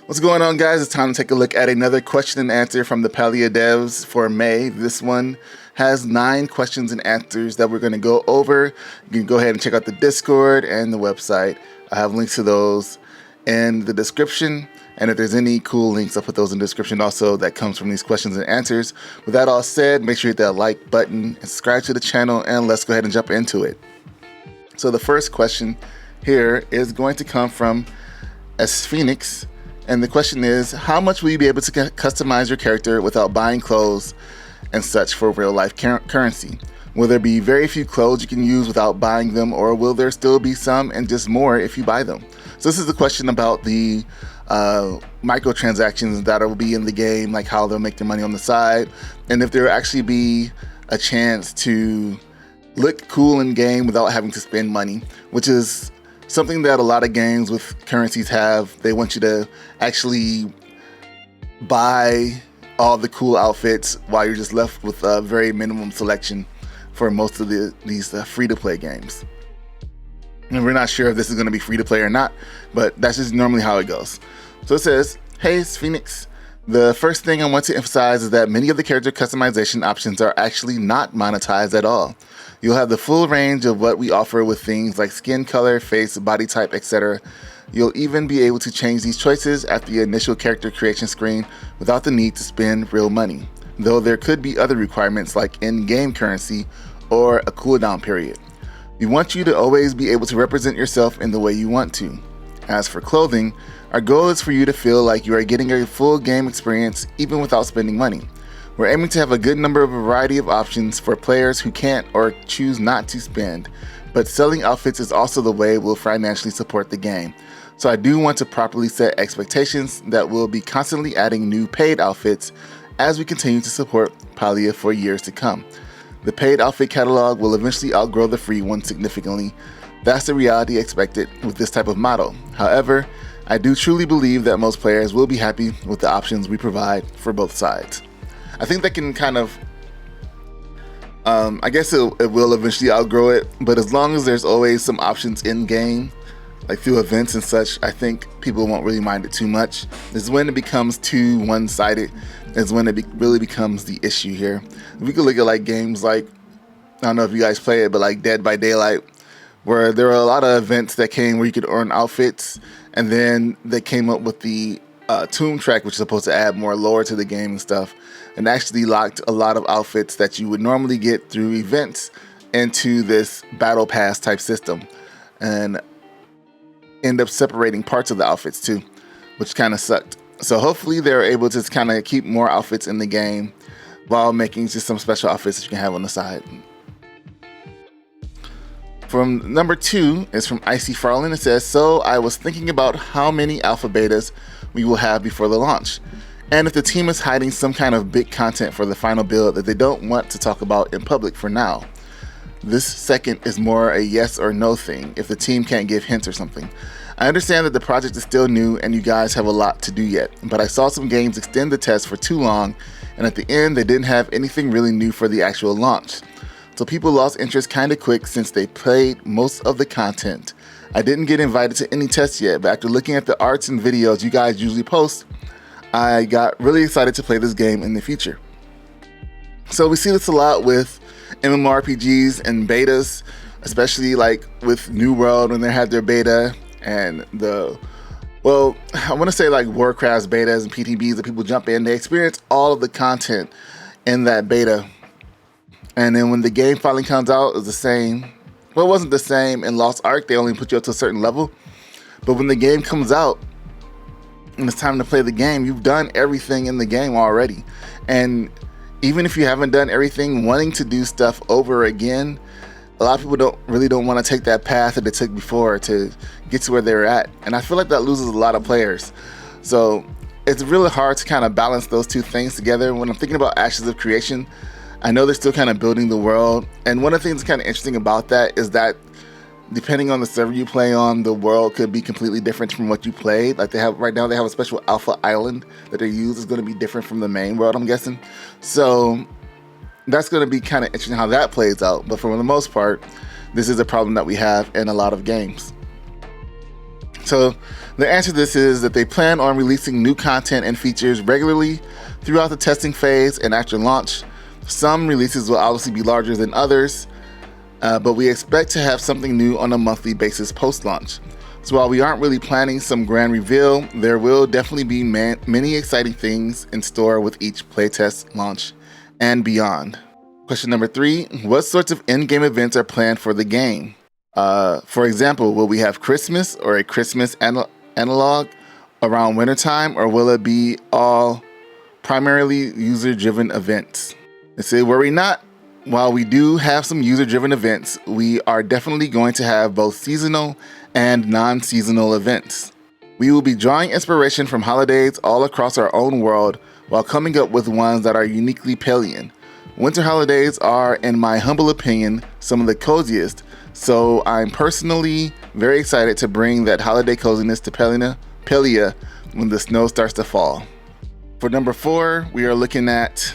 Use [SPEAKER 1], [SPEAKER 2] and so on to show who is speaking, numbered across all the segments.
[SPEAKER 1] What's going on, guys? It's time to take a look at another question and answer from the Palia devs for May. This one has 9 questions and answers that we're going to go over. You can go ahead and check out the Discord and the website. I have links to those in the description. And if there's any cool links, I'll put those in the description also that comes from these questions and answers. With that all said, make sure you hit that like button and subscribe to the channel, and let's go ahead and jump into it. So the first question here is going to come from S Phoenix. And the question is, how much will you be able to customize your character without buying clothes and such for real life currency? Will there be very few clothes you can use without buying them, or will there still be some and just more if you buy them? So this is the question about the microtransactions that will be in the game, like how they'll make their money on the side, and if there will actually be a chance to look cool in game without having to spend money, which is something that a lot of games with currencies have. They want you to actually buy all the cool outfits while you're just left with a very minimum selection for most of these free-to-play games. And we're not sure if this is going to be free-to-play or not, but that's just normally how it goes. So it says, "Hey, Phoenix. The first thing I want to emphasize is that many of the character customization options are actually not monetized at all. You'll have the full range of what we offer with things like skin color, face, body type, etc. You'll even be able to change these choices at the initial character creation screen without the need to spend real money, though there could be other requirements like in-game currency or a cooldown period. We want you to always be able to represent yourself in the way you want to. As for clothing, our goal is for you to feel like you are getting a full game experience even without spending money. We're aiming to have a good number of variety of options for players who can't or choose not to spend, but selling outfits is also the way we'll financially support the game. So I do want to properly set expectations that we'll be constantly adding new paid outfits as we continue to support Palia for years to come. The paid outfit catalog will eventually outgrow the free one significantly. That's the reality expected with this type of model. However, I do truly believe that most players will be happy with the options we provide for both sides." I think that can kind of, I guess it will eventually outgrow it, but as long as there's always some options in game, like through events and such, I think people won't really mind it too much. This is when it becomes too one-sided, is when it really becomes the issue here. We could look at like games like, I don't know if you guys play it, but like Dead by Daylight, where there are a lot of events that came where you could earn outfits, and then they came up with the Tomb Track, which is supposed to add more lore to the game and stuff, and actually locked a lot of outfits that you would normally get through events into this battle pass type system, and end up separating parts of the outfits too, which kind of sucked. So hopefully they're able to kind of keep more outfits in the game while making just some special outfits that you can have on the side. From number 2 is from Icy Farland. It says, "So I was thinking about how many alpha betas we will have before the launch, and if the team is hiding some kind of big content for the final build that they don't want to talk about in public for now. This second is more a yes or no thing if the team can't give hints or something. I understand that the project is still new and you guys have a lot to do yet, but I saw some games extend the test for too long, and at the end they didn't have anything really new for the actual launch. So people lost interest kinda quick since they played most of the content. I didn't get invited to any tests yet, but after looking at the arts and videos you guys usually post, I got really excited to play this game in the future." So we see this a lot with MMORPGs and betas, especially like with New World when they had their beta, and I want to say like Warcraft's betas and PTBs that people jump in, they experience all of the content in that beta. And then when the game finally comes out, it's the same. Well, it wasn't the same in Lost Ark. They only put you up to a certain level. But when the game comes out and it's time to play the game, you've done everything in the game already. And even if you haven't done everything, wanting to do stuff over again, a lot of people don't want to take that path that they took before to get to where they're at. And I feel like that loses a lot of players. So it's really hard to kind of balance those two things together. When I'm thinking about Ashes of Creation, I know they're still kind of building the world, and one of the things that's kind of interesting about that is that depending on the server you play on, the world could be completely different from what you played. Like right now they have a special alpha island that they use is going to be different from the main world, I'm guessing. So that's going to be kind of interesting how that plays out. But for the most part, this is a problem that we have in a lot of games. So the answer to this is that they plan on releasing new content and features regularly throughout the testing phase and after launch. Some releases will obviously be larger than others, but we expect to have something new on a monthly basis post-launch. So while we aren't really planning some grand reveal, there will definitely be many exciting things in store with each playtest launch and beyond. Question number 3, what sorts of in-game events are planned for the game? For example, will we have Christmas or a Christmas analog around wintertime, or will it be all primarily user-driven events? They say, worry not. While we do have some user-driven events, we are definitely going to have both seasonal and non-seasonal events. We will be drawing inspiration from holidays all across our own world while coming up with ones that are uniquely Palian. Winter holidays are, in my humble opinion, some of the coziest, so I'm personally very excited to bring that holiday coziness to Palia when the snow starts to fall. For number 4, we are looking at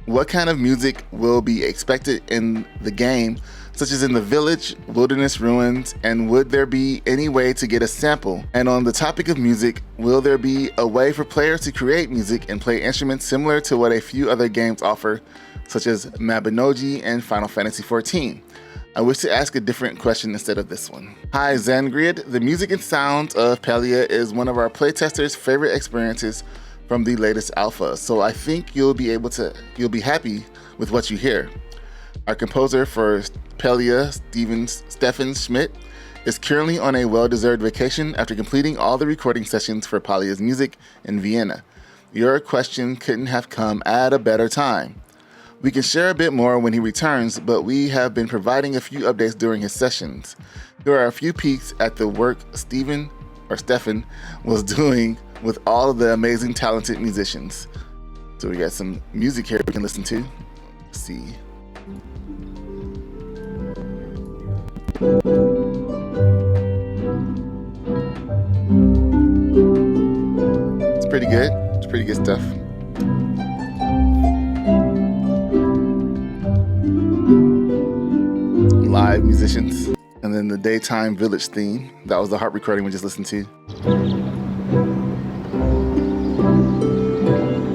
[SPEAKER 1] what kind of music will be expected in the game, such as in the village, wilderness ruins, and would there be any way to get a sample? And on the topic of music, will there be a way for players to create music and play instruments similar to what a few other games offer, such as Mabinogi and Final Fantasy XIV? I wish to ask a different question instead of this one. Hi Zangrid, the music and sounds of Palia is one of our playtesters' favorite experiences from the latest alpha, so I think you'll be happy with what you hear. Our composer for Palia, Stefan Schmidt, is currently on a well-deserved vacation after completing all the recording sessions for Palia's music in Vienna. Your question couldn't have come at a better time. We can share a bit more when he returns, but we have been providing a few updates during his sessions. There are a few peeks at the work Stefan was doing with all of the amazing talented musicians. So we got some music here we can listen to. Let's see. It's pretty good. It's pretty good stuff. Live musicians. And then the daytime village theme. That was the harp recording we just listened to.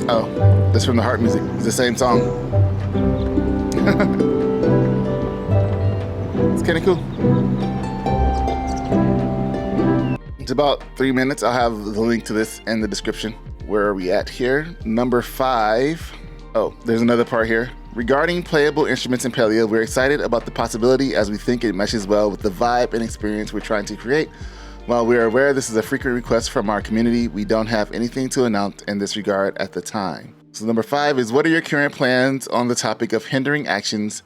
[SPEAKER 1] Oh, that's from the harp music. It's the same song. It's kind of cool. It's about 3 minutes. I'll have the link to this in the description. Where are we at here? Number 5. Oh, there's another part here. Regarding playable instruments in Palia, we're excited about the possibility as we think it meshes well with the vibe and experience we're trying to create. While we are aware this is a frequent request from our community, we don't have anything to announce in this regard at the time. So number 5 is, what are your current plans on the topic of hindering actions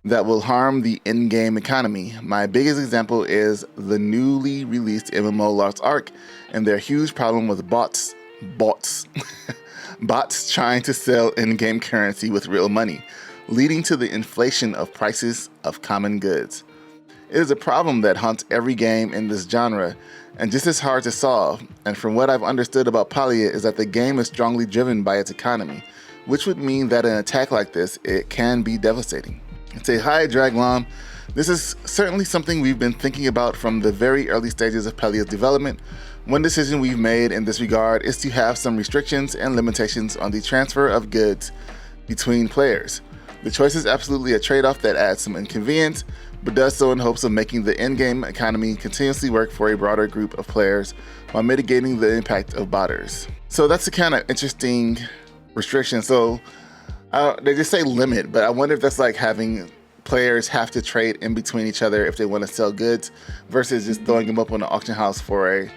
[SPEAKER 1] that will harm the in-game economy? My biggest example is the newly released MMO Lost Ark and their huge problem with bots trying to sell in-game currency with real money, leading to the inflation of prices of common goods. It is a problem that haunts every game in this genre and just as hard to solve, and from what I've understood about Palia is that the game is strongly driven by its economy, which would mean that an attack like this, it can be devastating. Say hi Draglom. This is certainly something we've been thinking about from the very early stages of Palia's development. One decision we've made in this regard is to have some restrictions and limitations on the transfer of goods between players. The choice is absolutely a trade-off that adds some inconvenience, but does so in hopes of making the in-game economy continuously work for a broader group of players while mitigating the impact of botters. So that's a kind of interesting restriction. So they just say limit, but I wonder if that's like having players have to trade in between each other if they want to sell goods versus just throwing them up on the auction house for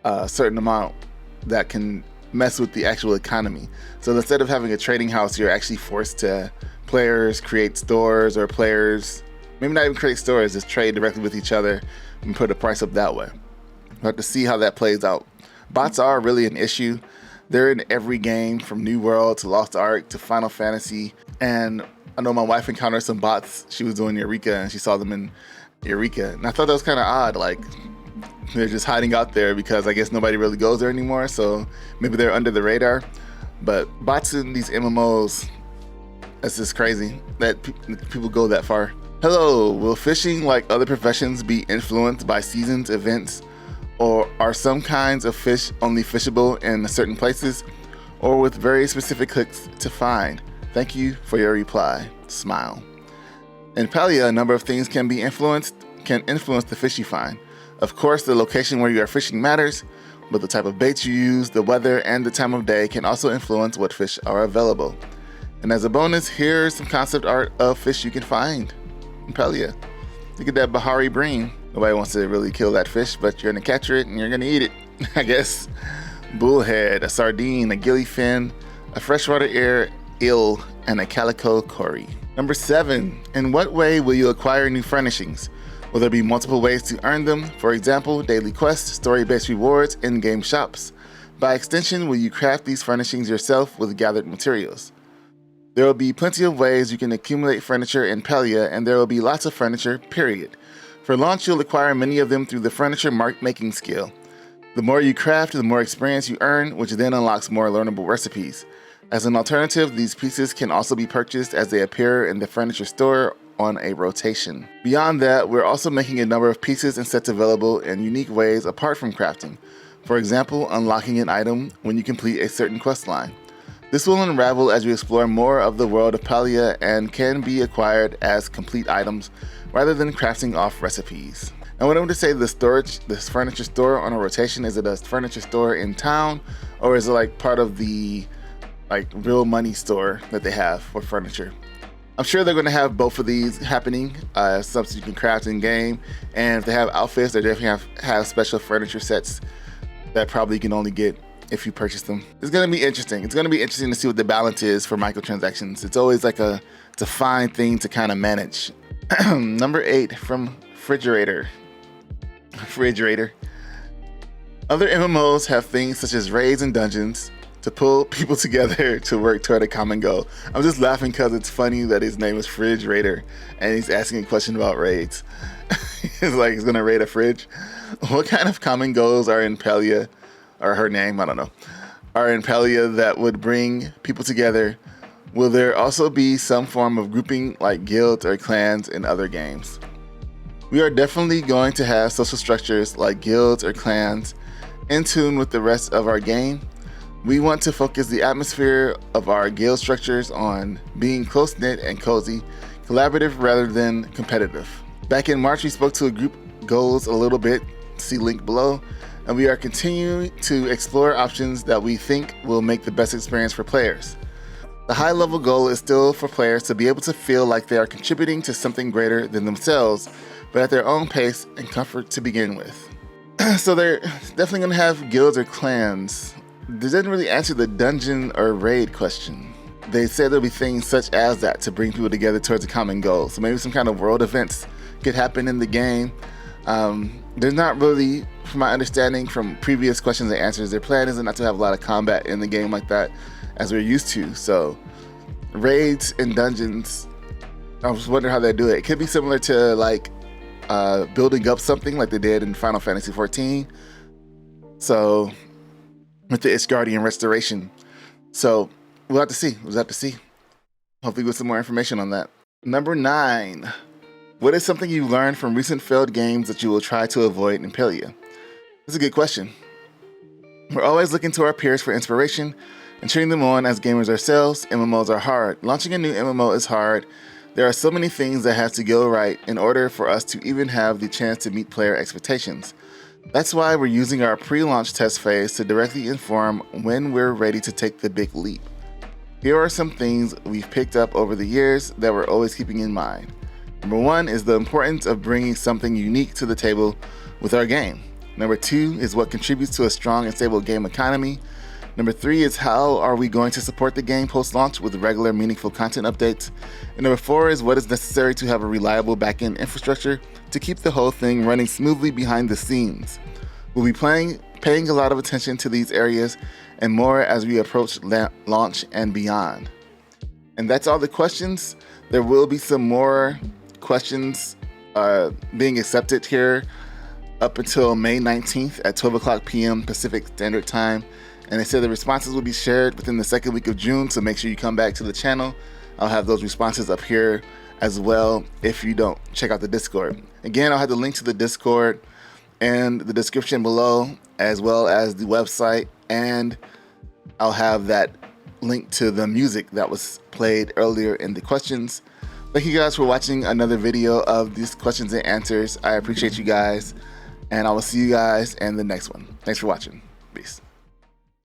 [SPEAKER 1] a certain amount that can mess with the actual economy. So instead of having a trading house, you're actually forced to players create stores, or players maybe not even create stores, just trade directly with each other and put a price up that way. We'll have to see how that plays out. Bots are really an issue. They're in every game from New World to Lost Ark to Final Fantasy. And I know my wife encountered some bots. She was doing Eureka and she saw them in Eureka. And I thought that was kind of odd. Like, they're just hiding out there because I guess nobody really goes there anymore. So maybe they're under the radar. But bots in these MMOs, that's just crazy that people go that far. Hello, will fishing, like other professions, be influenced by seasons, events, Or are some kinds of fish only fishable in certain places, or with very specific hooks to find? Thank you for your reply. Smile. In Palia, a number of things can influence the fish you find. Of course, the location where you are fishing matters, but the type of bait you use, the weather, and the time of day can also influence what fish are available. And as a bonus, here's some concept art of fish you can find in Palia. Look at that Bahari bream. Nobody wants to really kill that fish, but you're gonna capture it and you're gonna eat it, I guess. Bullhead, a sardine, a gillyfin, a freshwater eel, and a calico cory. Number 7, in what way will you acquire new furnishings? Will there be multiple ways to earn them? For example, daily quests, story-based rewards, in-game shops. By extension, will you craft these furnishings yourself with gathered materials? There will be plenty of ways you can accumulate furniture in Palia, and there will be lots of furniture, period. For launch, you'll acquire many of them through the furniture making skill. The more you craft, the more experience you earn, which then unlocks more learnable recipes. As an alternative, these pieces can also be purchased as they appear in the furniture store on a rotation. Beyond that, we're also making a number of pieces and sets available in unique ways apart from crafting. For example, unlocking an item when you complete a certain quest line. This will unravel as you explore more of the world of Palia and can be acquired as complete items rather than crafting off recipes. And when I want to say this furniture store on a rotation, is it a furniture store in town, or is it like part of the real money store that they have for furniture? I'm sure they're going to have both of these happening, something you can craft in game, and if they have outfits, they definitely have special furniture sets that probably you can only get if you purchase them. It's going to be interesting. It's going to be interesting to see what the balance is for microtransactions. It's always it's a fine thing to kind of manage. Number 8 from Refrigerator. Other MMOs have things such as raids and dungeons to pull people together to work toward a common goal. I'm just laughing because it's funny that his name is Refrigerator and he's asking a question about raids. He's like, he's gonna raid a fridge. What kind of common goals are in Palia, or her name, I don't know, are in Palia that would bring people together? Will there also be some form of grouping like guilds or clans in other games? We are definitely going to have social structures like guilds or clans in tune with the rest of our game. We want to focus the atmosphere of our guild structures on being close-knit and cozy, collaborative rather than competitive. Back in March, we spoke to a group goals a little bit, see link below, and we are continuing to explore options that we think will make the best experience for players. The high-level goal is still for players to be able to feel like they are contributing to something greater than themselves, but at their own pace and comfort to begin with. So they're definitely going to have guilds or clans. They didn't really answer the dungeon or raid question. They said there'll be things such as that to bring people together towards a common goal. So maybe some kind of world events could happen in the game. There's not really, from my understanding from previous questions and answers, their plan isn't not to have a lot of combat in the game like that as we're used to. So raids and dungeons, I was wondering how they do it. It could be similar to building up something like they did in Final Fantasy XIV. So with the Ishgardian restoration. So we'll have to see. Hopefully with some more information on that. Number 9. What is something you learned from recent failed games that you will try to avoid in Palia? That's a good question. We're always looking to our peers for inspiration and cheering them on as gamers ourselves. MMOs are hard. Launching a new MMO is hard. There are so many things that have to go right in order for us to even have the chance to meet player expectations. That's why we're using our pre-launch test phase to directly inform when we're ready to take the big leap. Here are some things we've picked up over the years that we're always keeping in mind. Number 1 is the importance of bringing something unique to the table with our game. Number 2 is what contributes to a strong and stable game economy. Number 3 is how are we going to support the game post-launch with regular meaningful content updates. And number 4 is what is necessary to have a reliable backend infrastructure to keep the whole thing running smoothly behind the scenes. We'll be paying a lot of attention to these areas and more as we approach launch and beyond. And that's all the questions. There will be some more questions being accepted here up until May 19th at 12 o'clock p.m. Pacific Standard Time. And they said the responses will be shared within the second week of June, so make sure you come back to the channel. I'll have those responses up here as well if you don't check out the Discord. Again, I'll have the link to the Discord in the description below, as well as the website, and I'll have that link to the music that was played earlier in the questions. Thank you guys for watching another video of these questions and answers. I appreciate you guys, and I will see you guys in the next one. Thanks for watching. Peace.